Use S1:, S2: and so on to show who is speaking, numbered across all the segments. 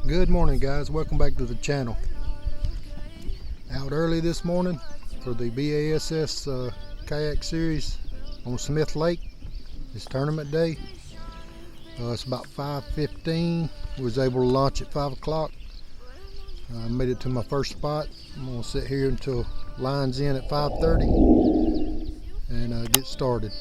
S1: Good morning, guys. Welcome back to the channel. Out early this morning for the BASS kayak series on Smith Lake. It's tournament day. It's about 5:15. Was able to launch at 5 o'clock. Made it to my first spot. I'm gonna sit here until lines in at 5:30 and get started.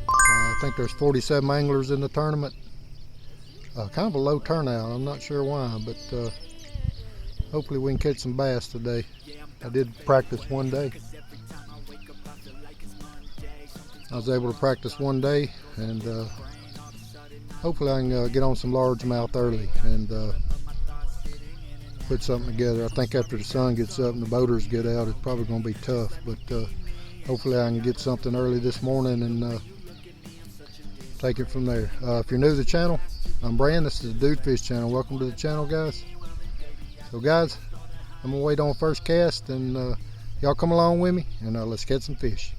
S1: I think there's 47 anglers in the tournament. Kind of a low turnout. I'm not sure why, but hopefully we can catch some bass today. I did practice one day. I was able to practice one day, and hopefully I can get on some largemouth early and put something together. I think after the sun gets up and the boaters get out, it's probably going to be tough, but hopefully I can get something early this morning and take it from there. If you're new to the channel, I'm Brand. This is the Dude Fish channel. Welcome to the channel, guys. So guys, I'm gonna wait on first cast, and y'all come along with me, and let's catch some fish.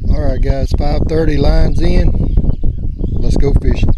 S1: Alright guys, 5:30, lines in. Let's go fishing.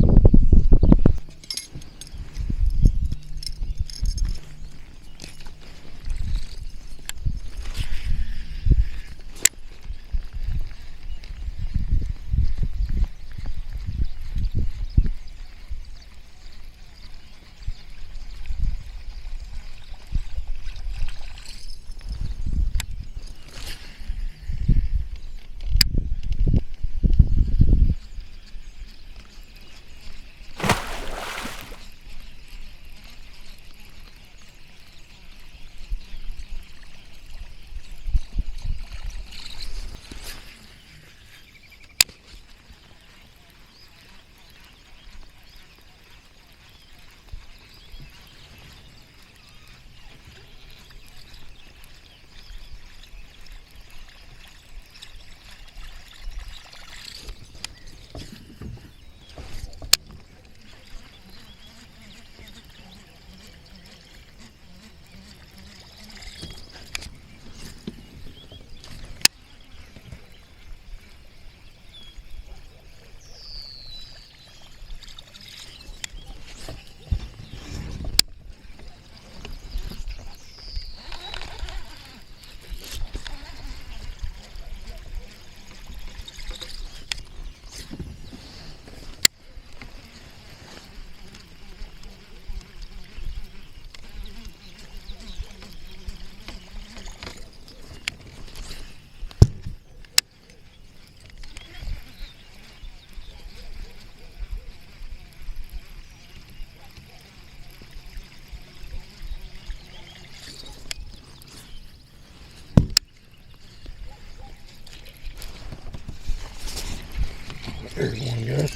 S1: There's one, guys.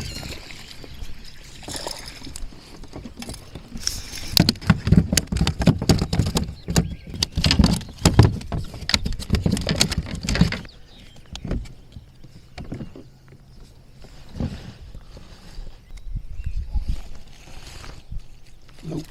S1: Nope.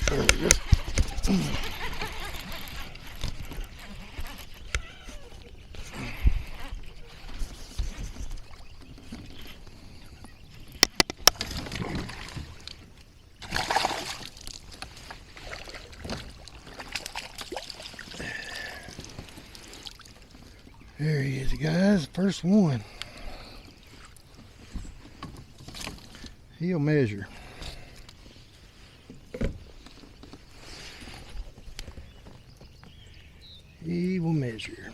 S1: There we go. There he is, guys. First one. He'll measure. measure.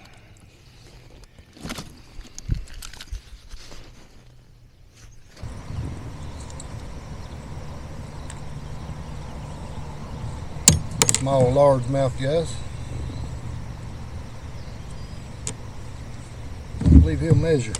S1: Small, largemouth, guys. I believe he'll measure.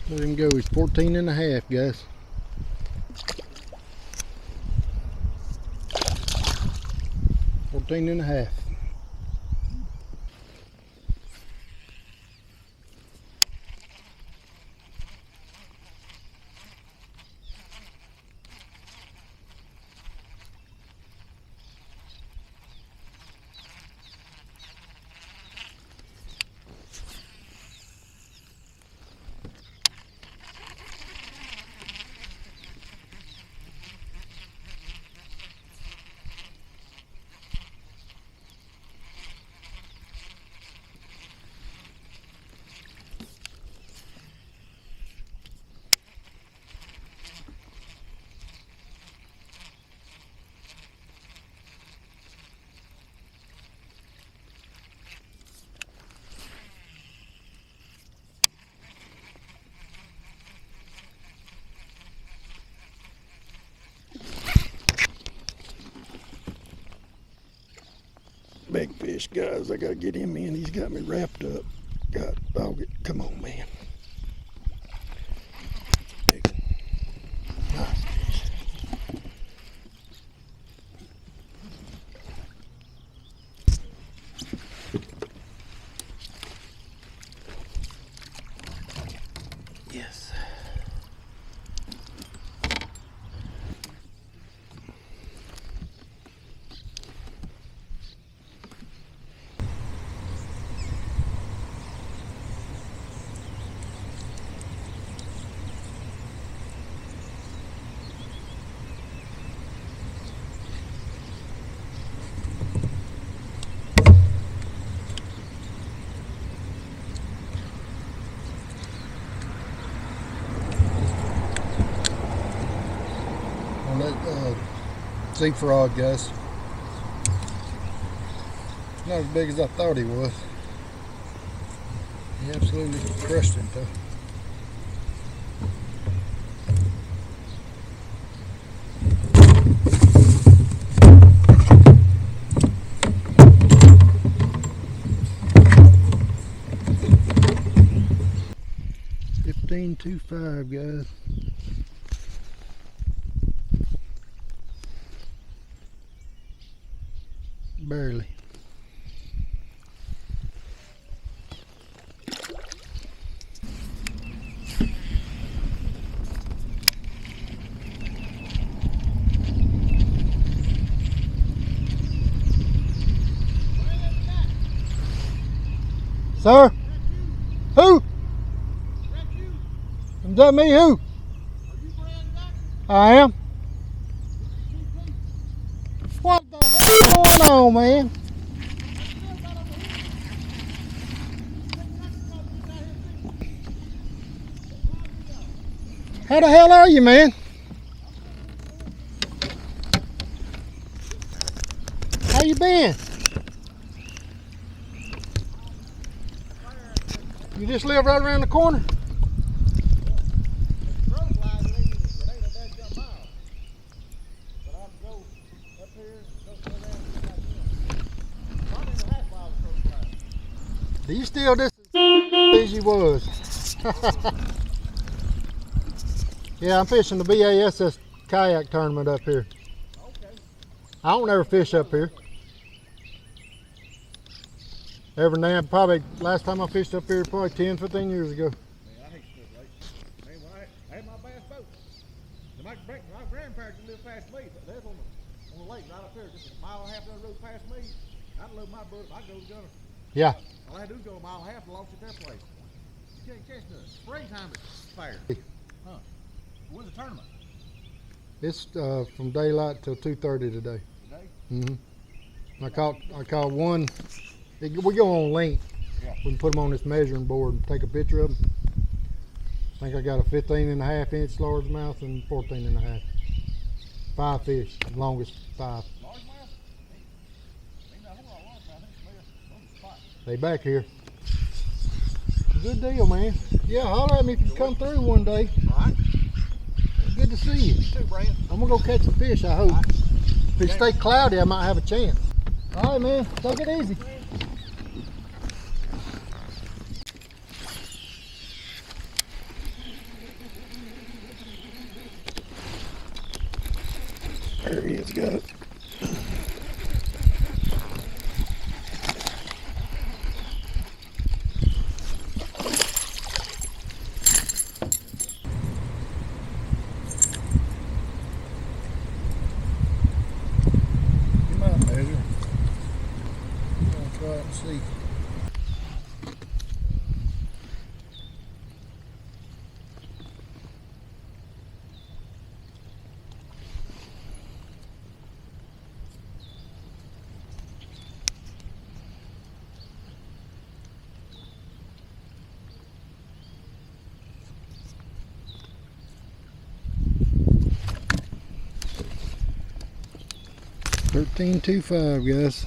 S1: Let him go. He's 14 and a half, guys. $14 and a half. Big fish, guys. I gotta get him in. He's got me wrapped up. God dog it. Come on, man. Big. Nice fish. Yes. On that sea frog, guys. Not as big as I thought he was. He absolutely crushed it though. $15.25, guys. Barely. Sir? Who? Is that me? Who? I am. What the hell is going on, man? How the hell are you, man? How you been? You just live right around the corner? Are you still this as you was? Yeah, I'm fishing the Bass kayak tournament up here. I don't ever fish up here. Every now and probably last time I fished up here probably 10, 15 years ago.
S2: Man, I hate to fish lake. Man, when I had my bass boat, my grandparents lived past me, but they're on the lake right up there, just a mile and a half down the road past me. I'd load my boat, I'd go to Gunner.
S1: Yeah.
S2: All I had to do was go a mile and a half and launch at their place. You can't catch nothing. Springtime is fair. Huh? Where's the tournament?
S1: It's from daylight till 2:30 today.
S2: Today?
S1: I caught one. We go on length.
S2: Yeah.
S1: We can put them on this measuring board and take a picture of them. I think I got a 15.5-inch largemouth and 14.5. 5 fish, longest 5.
S2: Largemouth? Ain't not a whole lot of largemouth. I think it's on the spot.
S1: They back here. Good deal, man. Yeah, holler at me if you come through one day.
S2: All right.
S1: Good to see you.
S2: You too, Brad.
S1: I'm gonna go catch some fish, I hope.
S2: All right.
S1: If it stay cloudy, I might have a chance. All right, man. Take it easy. There he is, got it. You might measure. I'll try it and see. $13.25, guys.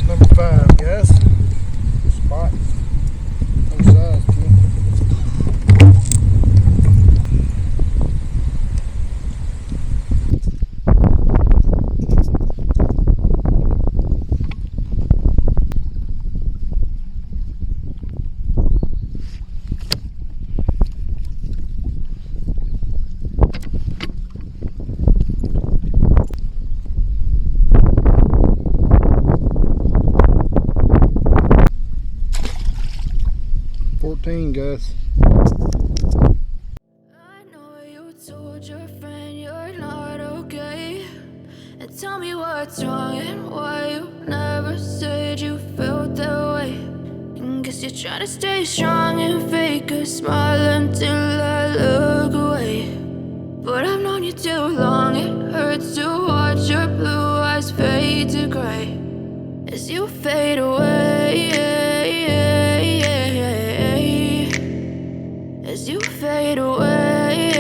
S1: Number 5, guys. Spot. No size to him. Guys.
S3: I know you told your friend you're not okay, and tell me what's wrong and why you never said you felt that way. And guess you're trying to stay strong and fake a smile until I look away. But I've known you too long, it hurts to watch your blue eyes fade to gray as you fade away. As you fade away.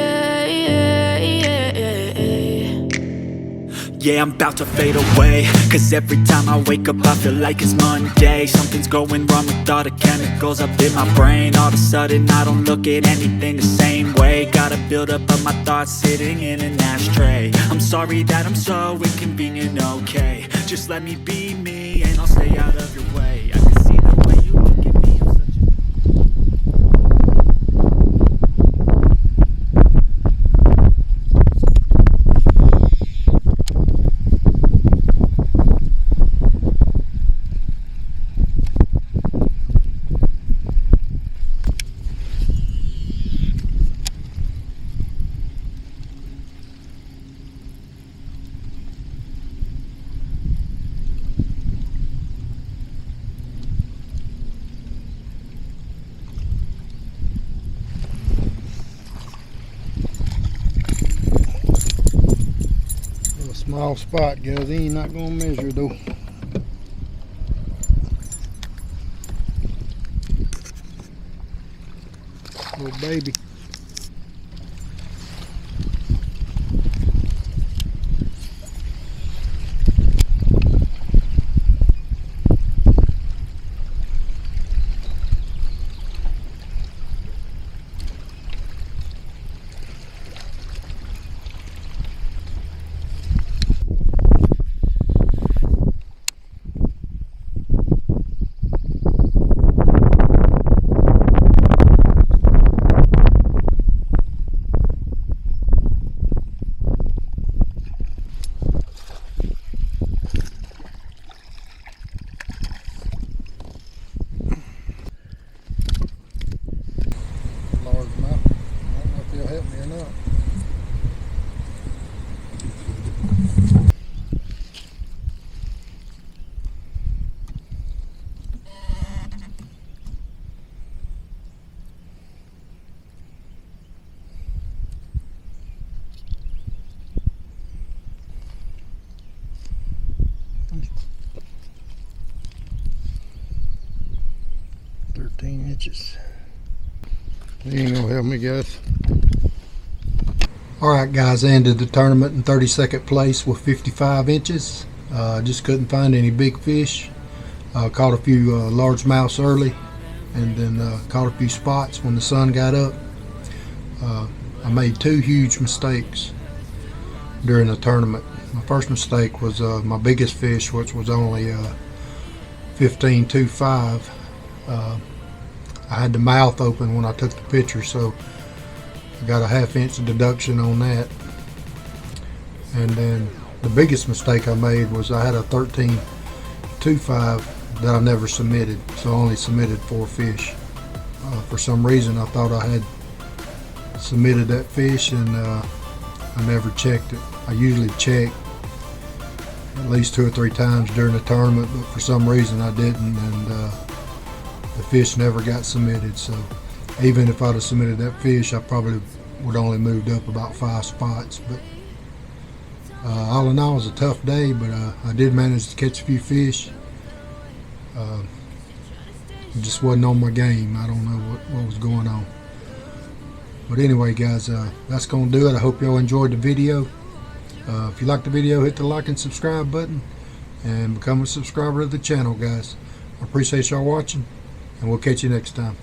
S4: Yeah, I'm about to fade away, cause every time I wake up I feel like it's Monday. Something's going wrong with all the chemicals up in my brain. All of a sudden I don't look at anything the same way. Gotta build up of my thoughts sitting in an ashtray. I'm sorry that I'm so inconvenient, okay. Just let me be me and I'll stay out of your way. I can see the way you look at me, I'm such a...
S1: Small spot, guys. He ain't not gonna measure though. Little baby. inches. He ain't gonna help me, guys. Alright guys, I ended the tournament in 32nd place with 55 inches. Just couldn't find any big fish. Caught a few largemouths early, and then caught a few spots when the sun got up. I made two huge mistakes during the tournament. My first mistake was my biggest fish, which was only 15.25. I had the mouth open when I took the picture, so I got a 1/2 inch deduction on that. And then the biggest mistake I made was I had a 13.25 that I never submitted, so I only submitted 4 fish. For some reason I thought I had submitted that fish, and I never checked it. I usually check at least 2 or 3 times during the tournament, but for some reason I didn't, and the fish never got submitted. So even if I'd have submitted that fish, I probably would only moved up about 5 spots. But all in all, it was a tough day, but I did manage to catch a few fish. It just wasn't on my game. I don't know what was going on. But anyway guys, that's gonna do it. I hope y'all enjoyed the video. If you liked the video, hit the like and subscribe button and become a subscriber to the channel, guys. I appreciate y'all watching, and we'll catch you next time.